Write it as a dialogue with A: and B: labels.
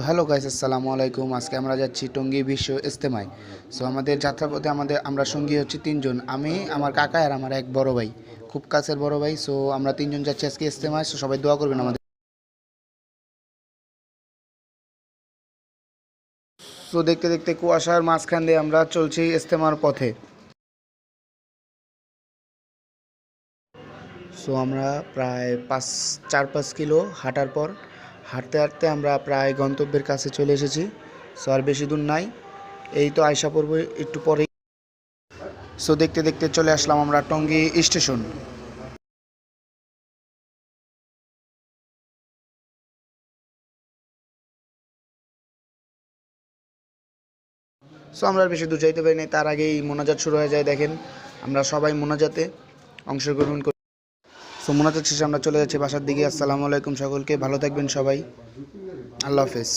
A: Hello guys, আসসালামু আলাইকুম। আজকে আমরা যাচ্ছি টঙ্গী বিশ্ব ইজতেমায়। সো আমাদের যাত্রাপথে আমরা সঙ্গী হচ্ছে তিনজন, আমি, আমার কাকা আর আমার এক বড় ভাই, খুব কাছের বড় ভাই। সো আমরা তিনজন যাচ্ছি আজকে ইজতেমায়। সো সবাই দোয়া করবেন আমাদের। সো দেখতে দেখতে কুয়াশার মাঝখান দিয়ে আমরা চলছি ইজতেমার পথে। সো আমরা প্রায় 4-5 কিলো হাঁটার পর, হাঁটতে হাঁটতে আমরা প্রায় গন্তব্যের কাছে চলে এসেছি। সো আর বেশি দূর নাই, এই তো আয়সা পড়বো একটু পরেই। সো দেখতে দেখতে চলে আসলাম আমরা টঙ্গী স্টেশন। সো আমরা আর বেশি দূর যাইতে পারি নাই, তার আগেই মোনাজাত শুরু হয়ে যায়। দেখেন, আমরা সবাই মোনাজাতে অংশগ্রহণ করি। সো মোনাজাত শেষে আমরা চলে যাচ্ছি বাসার দিকে। আসসালামু আলাইকুম সকলকে, ভালো থাকবেন সবাই, আল্লাহ হাফেজ।